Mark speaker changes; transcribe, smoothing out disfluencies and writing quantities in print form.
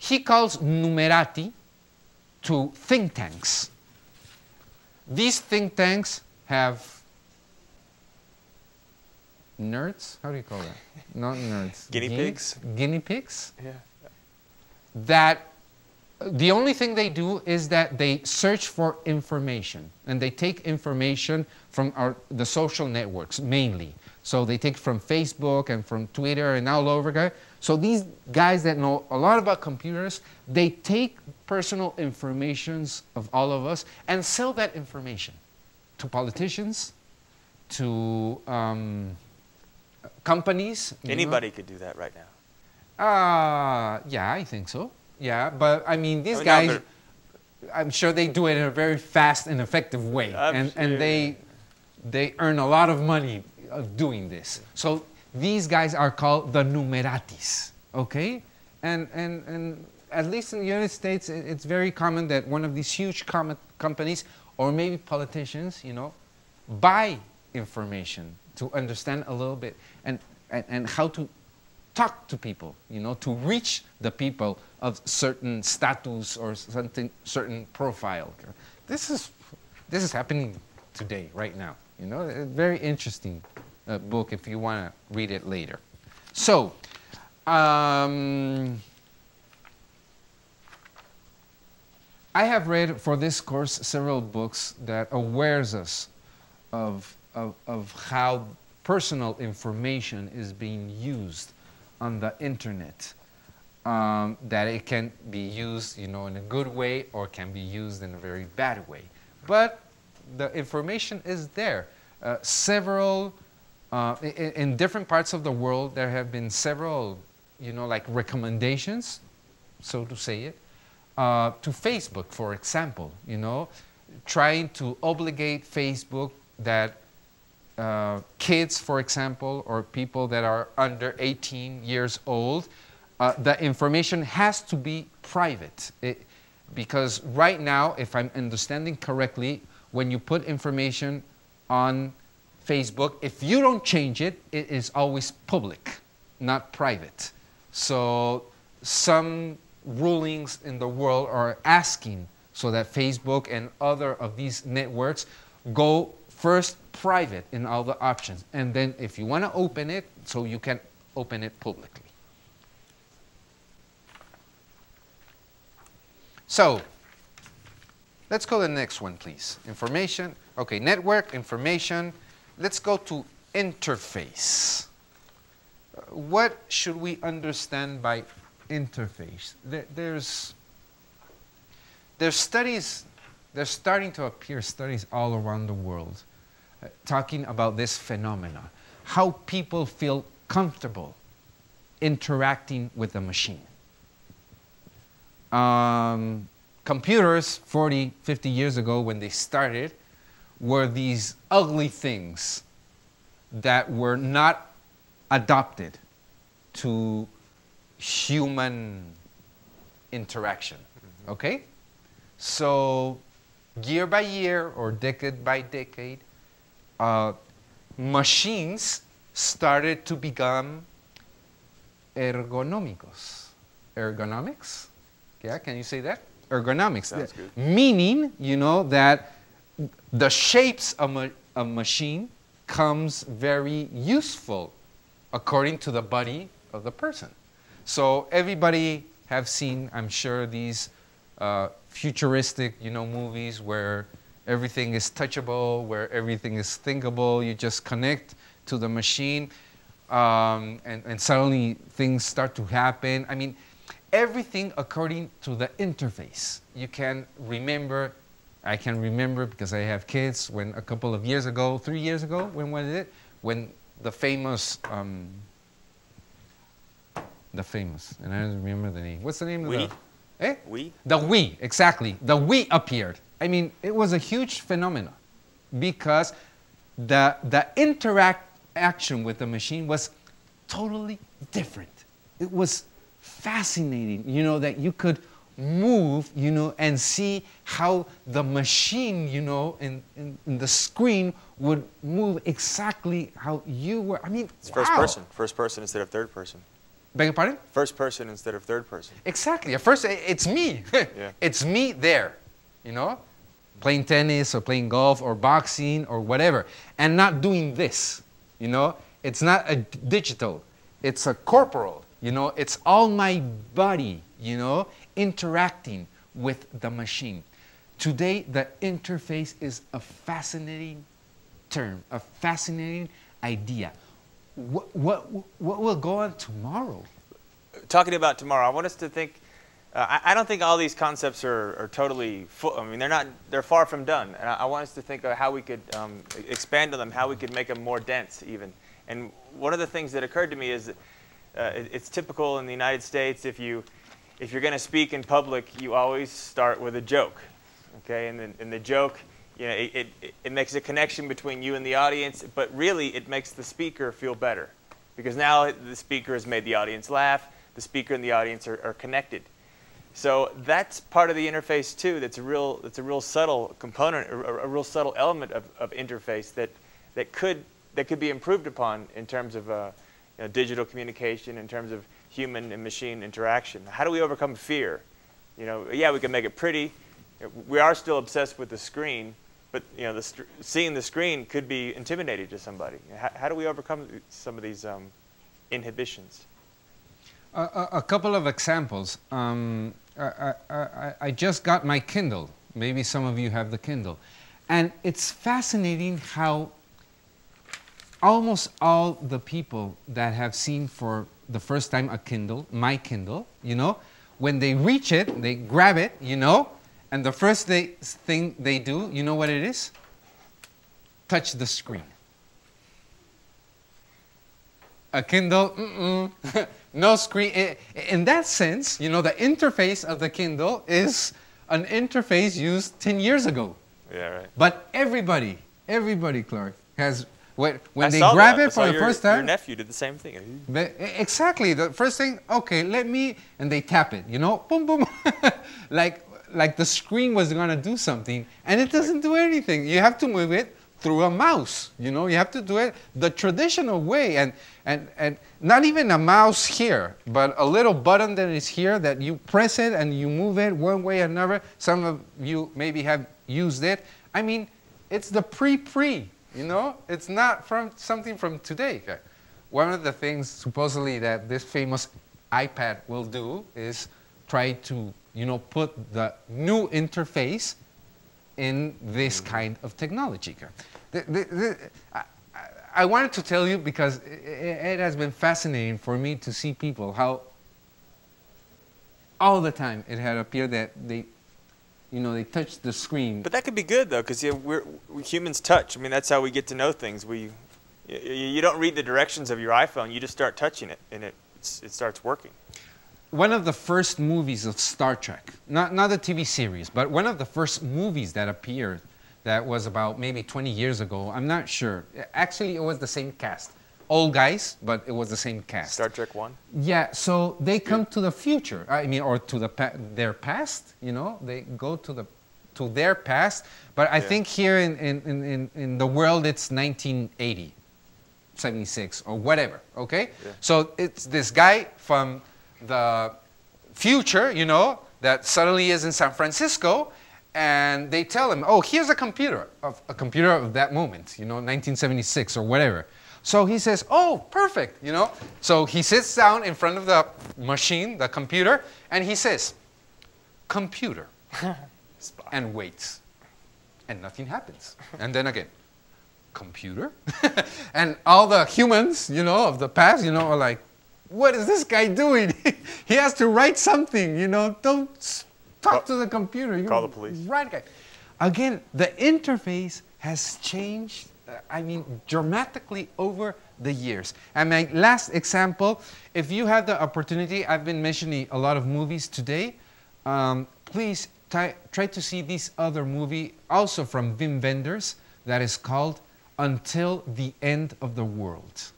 Speaker 1: he calls numerati to think tanks. These think tanks have nerds? How do you call that? Not nerds.
Speaker 2: Guinea pigs?
Speaker 1: Guinea pigs?
Speaker 2: Yeah.
Speaker 1: That the only thing they do is that they search for information, and they take information from the social networks mainly. So they take from Facebook and from Twitter and all over. So these guys that know a lot about computers, they take personal informations of all of us and sell that information to politicians, to companies.
Speaker 2: Anybody could do that right now.
Speaker 1: Yeah, I think so. Yeah, but I mean, these guys, I'm sure they do it in a very fast and effective way. And they earn a lot of money of doing this. So these guys are called the numeratis, okay? And at least in the United States, it's very common that one of these huge companies, or maybe politicians, you know, buy information to understand a little bit and how to talk to people, you know, to reach the people of certain status or something, certain profile. This is happening today, right now. You know, a very interesting book if you want to read it later. So, I have read for this course several books that awares us of how personal information is being used on the internet. That it can be used, you know, in a good way or can be used in a very bad way. But the information is there. In different parts of the world, there have been several, you know, like recommendations, so to say it, to Facebook, for example, you know, trying to obligate Facebook that kids, for example, or people that are under 18 years old, the information has to be private. Because right now, if I'm understanding correctly, when you put information on Facebook, if you don't change it, it is always public, not private. So some rulings in the world are asking so that Facebook and other of these networks go first private in all the options. And then if you want to open it, so you can open it publicly. So let's go to the next one, please. Information. Okay, network, information. Let's go to interface. What should we understand by interface? There's studies, there's starting to appear studies all around the world talking about this phenomena, how people feel comfortable interacting with the machine. Computers 40, 50 years ago when they started were these ugly things that were not adapted to human interaction, okay? So year by year or decade by decade, machines started to become ergonómicos. Ergonomics? Yeah, can you say that? Ergonomics.
Speaker 2: Sounds good.
Speaker 1: Meaning, you know, that the shapes of a machine comes very useful according to the body of the person. So everybody have seen, I'm sure, these futuristic, you know, movies where everything is touchable, where everything is thinkable. You just connect to the machine, and suddenly things start to happen. I mean, everything according to the interface. You can remember, I can remember because I have kids, when a couple of years ago, 3 years ago, when was it? When the famous, and I don't remember the name. What's the name of
Speaker 2: Wii?
Speaker 1: the? Eh?
Speaker 2: Wii?
Speaker 1: The Wii, exactly. The Wii appeared. I mean, it was a huge phenomenon because the interaction with the machine was totally different. It was fascinating, you know, that you could move, you know, and see how the machine, you know, in the screen would move exactly how you were. I mean,
Speaker 2: It's
Speaker 1: wow.
Speaker 2: first person instead of third person.
Speaker 1: Beg your pardon?
Speaker 2: First person instead of third person.
Speaker 1: Exactly. At first, it's me.
Speaker 2: Yeah.
Speaker 1: It's me there, you know, playing tennis or playing golf or boxing or whatever, and not doing this, you know. It's not a digital. It's a corporal, you know. It's all my body, you know, interacting with the machine. Today, the interface is a fascinating term, a fascinating idea. What will go on tomorrow?
Speaker 2: Talking about tomorrow, I want us to think. I don't think all these concepts are totally full. I mean, they're far from done. And I want us to think of how we could expand on them, how we could make them more dense, even. And one of the things that occurred to me is that it's typical in the United States. If you're going to speak in public, you always start with a joke, okay? And the joke, you know, it makes a connection between you and the audience, but really it makes the speaker feel better, because now the speaker has made the audience laugh. The speaker and the audience are connected. So that's part of the interface too. That's a real subtle component, a real subtle element of interface that could be improved upon in terms of you know, digital communication, in terms of human and machine interaction. How do we overcome fear? You know, yeah, we can make it pretty. We are still obsessed with the screen, but you know, seeing the screen could be intimidating to somebody. How do we overcome some of these inhibitions?
Speaker 1: A couple of examples. I just got my Kindle. Maybe some of you have the Kindle. And it's fascinating how almost all the people that have seen for the first time a Kindle, my Kindle, you know, when they reach it, they grab it, you know, and the first thing they do, you know what it is? Touch the screen. A Kindle, no screen. In that sense, you know, the interface of the Kindle is an interface used 10 years ago.
Speaker 2: Yeah, right.
Speaker 1: But everybody, Clark, has, when they
Speaker 2: saw
Speaker 1: grab
Speaker 2: that.
Speaker 1: it for the first time.
Speaker 2: Your nephew did the same thing.
Speaker 1: Exactly. The first thing, okay, and they tap it, you know, boom, boom. like the screen was going to do something, and it doesn't do anything. You have to move it through a mouse, you know. You have to do it the traditional way, and not even a mouse here, but a little button that is here that you press it and you move it one way or another. Some of you maybe have used it. I mean, it's the pre-pre, you know. It's not from something from today. One of the things supposedly that this famous iPad will do is try to, you know, put the new interface in this kind of technology. I wanted to tell you because it has been fascinating for me to see people how all the time it had appeared that they, you know, they touch the screen.
Speaker 2: But that could be good though, because we humans touch. I mean, that's how we get to know things. You don't read the directions of your iPhone. You just start touching it, and it starts working.
Speaker 1: One of the first movies of Star Trek, not the TV series, but one of the first movies that appeared, that was about maybe 20 years ago. I'm not sure. Actually, it was the same cast. Old guys, but it was the same cast.
Speaker 2: Star Trek 1?
Speaker 1: Yeah, so they come to the future. I mean, or to their past, you know? They go to their past. But I think here in the world, it's 1980, 76, or whatever, okay? Yeah. So it's this guy from the future, you know, that suddenly is in San Francisco, and they tell him, oh, here's a computer of that moment, you know, 1976 or whatever. So he says, oh, perfect, you know. So he sits down in front of the machine, the computer, and he says, computer, and waits. And nothing happens. And then again, computer? And all the humans, you know, of the past, you know, are like, what is this guy doing? He has to write something, you know. Don't talk to the computer.
Speaker 2: Call the police.
Speaker 1: Right, guy. Again, the interface has changed, I mean, dramatically over the years. And my last example, if you have the opportunity, I've been mentioning a lot of movies today. Please try to see this other movie, also from Wim Wenders, that is called Until the End of the World.